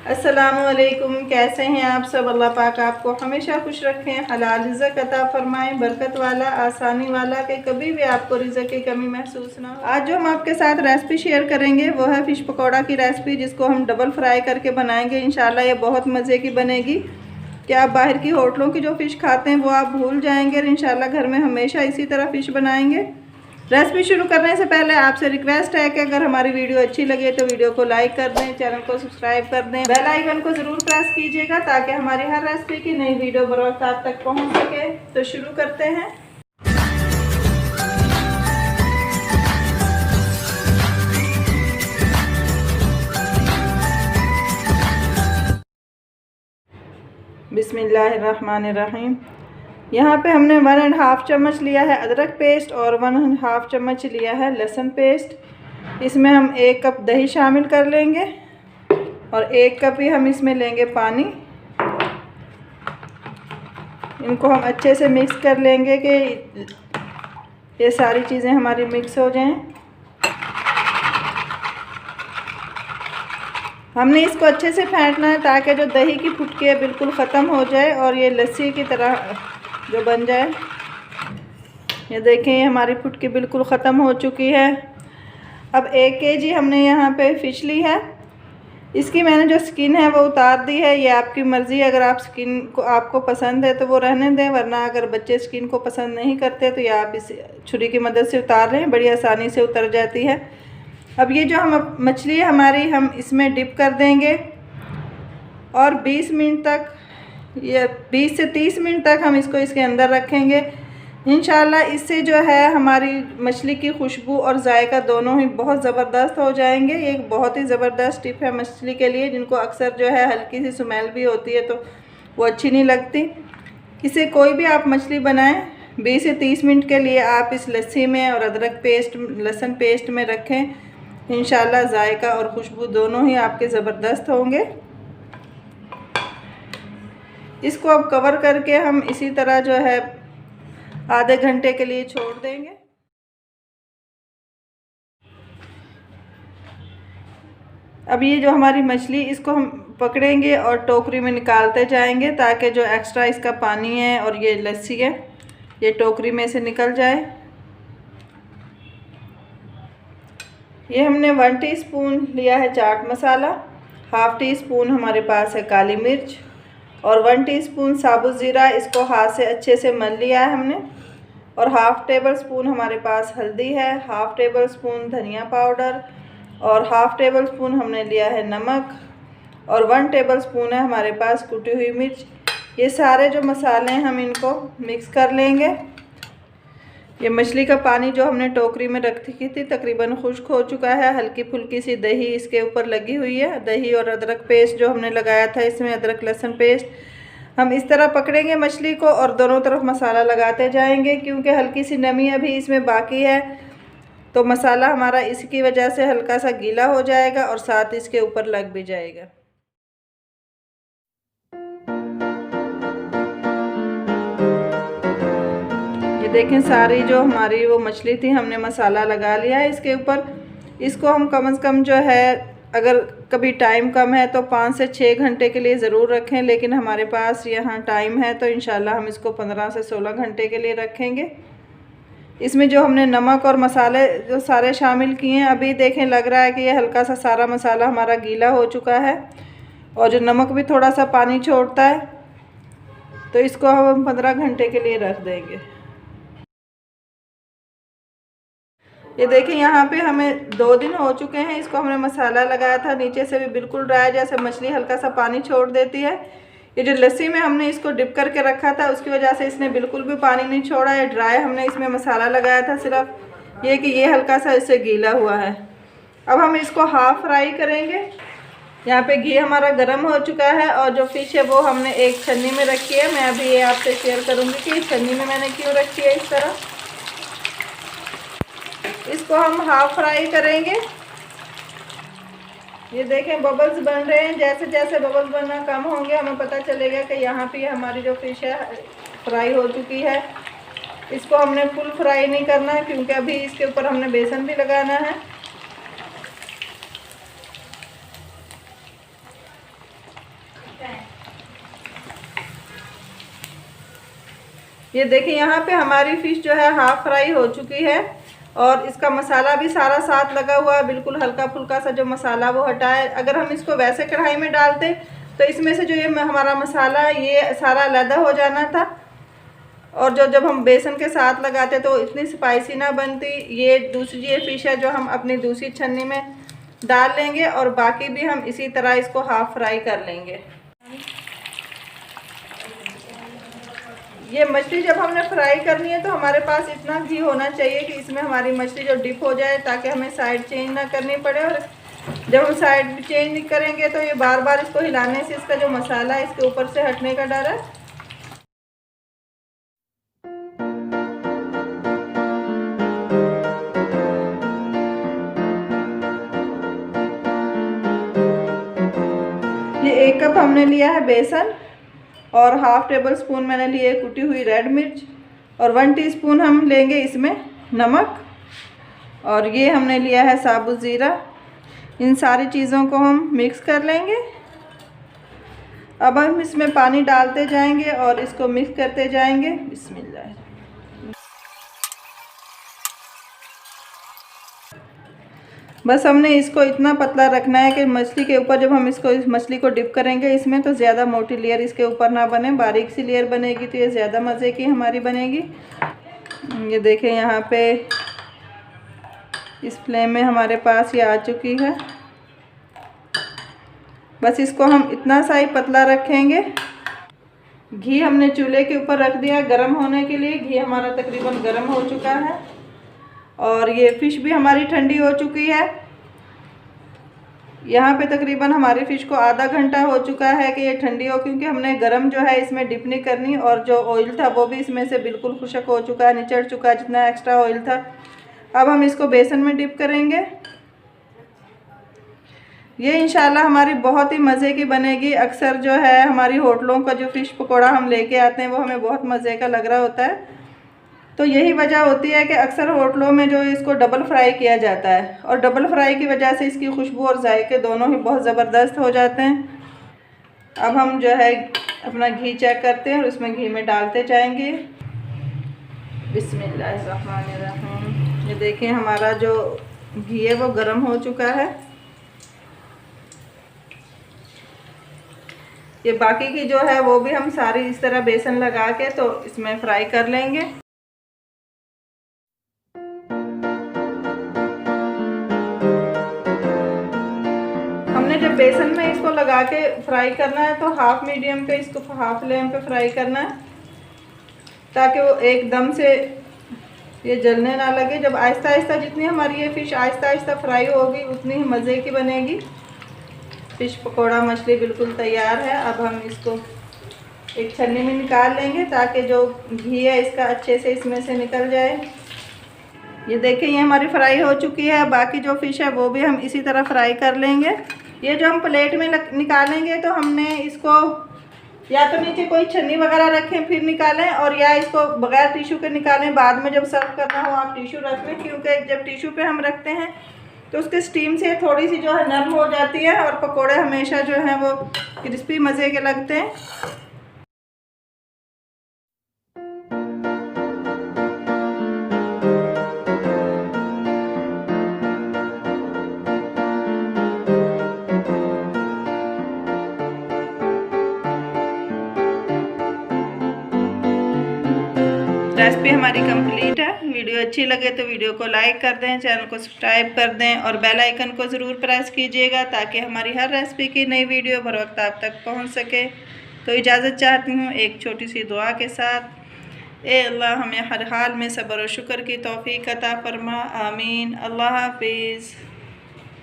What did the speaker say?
अस्सलामुअलैकुम, कैसे हैं आप सब। अल्लाह पाक आपको हमेशा खुश रखें, हलाल रिज़्क़ अता फरमाएं, बरकत वाला, आसानी वाला, कि कभी भी आपको रिज़्क़ की कमी महसूस ना हो। आज जो हम आपके साथ रेसिपी शेयर करेंगे वो है फ़िश पकौड़ा की रेसिपी, जिसको हम डबल फ्राई करके बनाएंगे। इंशाल्लाह ये बहुत मज़े की बनेगी कि आप बाहर की होटलों की जो फ़िश खाते हैं वो आप भूल जाएंगे और इंशाल्लाह घर में हमेशा इसी तरह फ़िश बनाएंगे। रेसिपी शुरू करने से पहले आपसे रिक्वेस्ट है कि अगर हमारी वीडियो अच्छी लगे तो वीडियो को लाइक कर दें, चैनल को सब्सक्राइब कर दें, बेल आइकन को ज़रूर प्रेस कीजिएगा ताकि हमारी हर रेसिपी की नई वीडियो बर वक्त आप तक पहुंच सके। तो शुरू करते हैं। बिस्मिल्लाहिर्रहमानिर्रहीम। यहाँ पे हमने 1.5 चम्मच लिया है अदरक पेस्ट और 1.5 चम्मच लिया है लहसुन पेस्ट। इसमें हम 1 कप दही शामिल कर लेंगे और 1 कप ही हम इसमें लेंगे पानी। इनको हम अच्छे से मिक्स कर लेंगे कि ये सारी चीज़ें हमारी मिक्स हो जाएं। हमने इसको अच्छे से फेंटना है ताकि जो दही की फुटकी है बिल्कुल ख़त्म हो जाए और ये लस्सी की तरह जो बन जाए। ये देखें, ये हमारी फुटकी बिल्कुल ख़त्म हो चुकी है। अब 1 केजी हमने यहाँ पे फ़िश ली है। इसकी मैंने जो स्किन है वो उतार दी है। ये आपकी मर्ज़ी, अगर आप स्किन को आपको पसंद है तो वो रहने दें, वरना अगर बच्चे स्किन को पसंद नहीं करते तो ये आप इस छुरी की मदद से उतार लें, बड़ी आसानी से उतर जाती है। अब ये जो हम मछली है हमारी, हम इसमें डिप कर देंगे और 20 मिनट तक, ये 20 से 30 मिनट तक हम इसको इसके अंदर रखेंगे। इंशाल्लाह इससे जो है हमारी मछली की खुशबू और जायका दोनों ही बहुत ज़बरदस्त हो जाएंगे। ये एक बहुत ही ज़बरदस्त टिप है मछली के लिए, जिनको अक्सर जो है हल्की सी स्मेल भी होती है तो वो अच्छी नहीं लगती। इसे कोई भी आप मछली बनाएं, 20 से 30 मिनट के लिए आप इस लस्सी में और अदरक पेस्ट, लहसुन पेस्ट में रखें। इंशाल्लाह जायका और खुशबू दोनों ही आपके ज़बरदस्त होंगे। इसको अब कवर करके हम इसी तरह जो है आधे घंटे के लिए छोड़ देंगे। अब ये जो हमारी मछली, इसको हम पकड़ेंगे और टोकरी में निकालते जाएंगे ताकि जो एक्स्ट्रा इसका पानी है और ये लस्सी है ये टोकरी में से निकल जाए। ये हमने 1 टीस्पून लिया है चाट मसाला, 1/2 टीस्पून हमारे पास है काली मिर्च और 1 टीस्पून साबुत ज़ीरा। इसको हाथ से अच्छे से मल लिया है हमने। और 1/2 टेबल स्पून हमारे पास हल्दी है, 1/2 टेबल स्पून धनिया पाउडर और 1/2 टेबल स्पून हमने लिया है नमक और 1 टेबल स्पून है हमारे पास कुटी हुई मिर्च। ये सारे जो मसाले हैं हम इनको मिक्स कर लेंगे। ये मछली का पानी जो हमने टोकरी में रखी थी तकरीबन खुश्क हो चुका है। हल्की फुल्की सी दही इसके ऊपर लगी हुई है। दही और अदरक पेस्ट जो हमने लगाया था इसमें, अदरक लहसुन पेस्ट, हम इस तरह पकड़ेंगे मछली को और दोनों तरफ मसाला लगाते जाएंगे, क्योंकि हल्की सी नमी अभी इसमें बाकी है तो मसाला हमारा इसकी वजह से हल्का सा गीला हो जाएगा और साथ इसके ऊपर लग भी जाएगा। ये देखें, सारी जो हमारी वो मछली थी हमने मसाला लगा लिया है इसके ऊपर। इसको हम कम से कम जो है, अगर कभी टाइम कम है तो 5 से 6 घंटे के लिए ज़रूर रखें, लेकिन हमारे पास यहाँ टाइम है तो इंशाल्लाह हम इसको 15 से 16 घंटे के लिए रखेंगे। इसमें जो हमने नमक और मसाले जो सारे शामिल किए हैं, अभी देखें लग रहा है कि ये हल्का सा सारा मसाला हमारा गीला हो चुका है और जो नमक भी थोड़ा सा पानी छोड़ता है, तो इसको हम 15 घंटे के लिए रख देंगे। ये देखिए, यहाँ पे हमें 2 दिन हो चुके हैं। इसको हमने मसाला लगाया था, नीचे से भी बिल्कुल ड्राई, जैसे मछली हल्का सा पानी छोड़ देती है। ये जो लस्सी में हमने इसको डिप करके रखा था उसकी वजह से इसने बिल्कुल भी पानी नहीं छोड़ा है। ड्राई हमने इसमें मसाला लगाया था, सिर्फ ये कि ये हल्का सा इससे गीला हुआ है। अब हम इसको हाफ़ फ्राई करेंगे। यहाँ पे घी हमारा गर्म हो चुका है और जो फ़िश है वो हमने एक छन्नी में रखी है। मैं अभी ये आपसे शेयर करूँगी कि इस छन्नी में मैंने क्यों रखी है। इस तरह इसको हम हाफ़ फ्राई करेंगे। ये देखें, बबल्स बन रहे हैं। जैसे जैसे बबल्स बनना कम होंगे हमें पता चलेगा कि यहाँ पे हमारी जो फ़िश है फ्राई हो चुकी है। इसको हमने फुल फ्राई नहीं करना है, क्योंकि अभी इसके ऊपर हमने बेसन भी लगाना है। ये देखिए यहाँ पे हमारी फ़िश जो है हाफ़ फ्राई हो चुकी है और इसका मसाला भी सारा साथ लगा हुआ है, बिल्कुल हल्का फुल्का सा जो मसाला वो हटा है। अगर हम इसको वैसे कढ़ाई में डालते तो इसमें से जो ये हमारा मसाला ये सारा अलग हो जाना था, और जब हम बेसन के साथ लगाते तो इतनी स्पाइसी ना बनती। ये दूसरी ये फ़िश है जो हम अपनी दूसरी छन्नी में डाल लेंगे और बाकी भी हम इसी तरह इसको हाफ़ फ्राई कर लेंगे। ये मछली जब हमने फ्राई करनी है तो हमारे पास इतना घी होना चाहिए कि इसमें हमारी मछली जो डिप हो जाए, ताकि हमें साइड चेंज ना करनी पड़े। और जब हम साइड चेंज नहीं करेंगे तो ये बार बार इसको हिलाने से इसका जो मसाला है इसके ऊपर से हटने का डर है। ये 1 कप हमने लिया है बेसन और हाफ़ टेबल स्पून मैंने लिए कुटी हुई रेड मिर्च और 1 टीस्पून हम लेंगे इसमें नमक, और ये हमने लिया है साबुत ज़ीरा। इन सारी चीज़ों को हम मिक्स कर लेंगे। अब हम इसमें पानी डालते जाएंगे और इसको मिक्स करते जाएंगे। बिस्मिल्लाह। बस हमने इसको इतना पतला रखना है कि मछली के ऊपर जब हम इस मछली को डिप करेंगे इसमें तो ज़्यादा मोटी लेयर इसके ऊपर ना बने, बारीक सी लेयर बनेगी तो ये ज़्यादा मज़े की हमारी बनेगी। ये देखें यहाँ पे इस फ्लेम में हमारे पास ये आ चुकी है। बस इसको हम इतना सा ही पतला रखेंगे। घी हमने चूल्हे के ऊपर रख दिया गर्म होने के लिए। घी हमारा तकरीबन गर्म हो चुका है और ये फ़िश भी हमारी ठंडी हो चुकी है। यहाँ पे तकरीबन हमारी फ़िश को आधा घंटा हो चुका है कि ये ठंडी हो, क्योंकि हमने गरम जो है इसमें डिप नहीं करनी, और जो ऑयल था वो भी इसमें से बिल्कुल खुश्क हो चुका है, निचड़ चुका है जितना एक्स्ट्रा ऑयल था। अब हम इसको बेसन में डिप करेंगे। ये इंशाल्लाह हमारी बहुत ही मज़े की बनेगी। अक्सर जो है हमारी होटलों का जो फ़िश पकौड़ा हम लेके आते हैं वो हमें बहुत मज़े का लग रहा होता है, तो यही वजह होती है कि अक्सर होटलों में जो इसको डबल फ्राई किया जाता है, और डबल फ्राई की वजह से इसकी खुशबू और जायके दोनों ही बहुत ज़बरदस्त हो जाते हैं। अब हम जो है अपना घी चेक करते हैं और उसमें घी में डालते जाएंगे। बिस्मिल्लाहिर्रहमानिर्रहीम। ये देखें हमारा जो घी है वो गर्म हो चुका है। ये बाकी की जो है वो भी हम सारी इस तरह बेसन लगा के तो इसमें फ्राई कर लेंगे। हमने जब बेसन में इसको लगा के फ्राई करना है तो हाफ मीडियम पे इसको हाफ फ्लेम पे फ्राई करना है, ताकि वो एकदम से ये जलने ना लगे। जब आहिस्ता आहिस्ता जितनी हमारी ये फ़िश आहिस्ता आहिस्ता फ्राई होगी उतनी ही मज़े की बनेगी। फ़िश पकोड़ा मछली बिल्कुल तैयार है। अब हम इसको एक छन्नी में निकाल लेंगे ताकि जो घी है इसका अच्छे से इसमें से निकल जाए। ये देखिए ये हमारी फ्राई हो चुकी है। बाकी जो फ़िश है वो भी हम इसी तरह फ्राई कर लेंगे। ये जो हम प्लेट में निकालेंगे तो हमने इसको या तो नीचे कोई छन्नी वगैरह रखें फिर निकालें, और या इसको बगैर टिश्यू के निकालें। बाद में जब सर्व करना हो आप टिश्यू रख लें, क्योंकि जब टिश्यू पे हम रखते हैं तो उसके स्टीम से थोड़ी सी जो है नरम हो जाती है, और पकोड़े हमेशा जो हैं वो क्रिस्पी मज़े के लगते हैं। रेसिपी हमारी कंप्लीट है। वीडियो अच्छी लगे तो वीडियो को लाइक कर दें, चैनल को सब्सक्राइब कर दें और बेल आइकन को ज़रूर प्रेस कीजिएगा ताकि हमारी हर रेसिपी की नई वीडियो बर वक्त आप तक पहुंच सके। तो इजाज़त चाहती हूँ एक छोटी सी दुआ के साथ। ए अल्लाह हमें हर हाल में सब्र और शुक्र की तौफीक अता फरमा। आमीन। अल्लाह हाफिज़।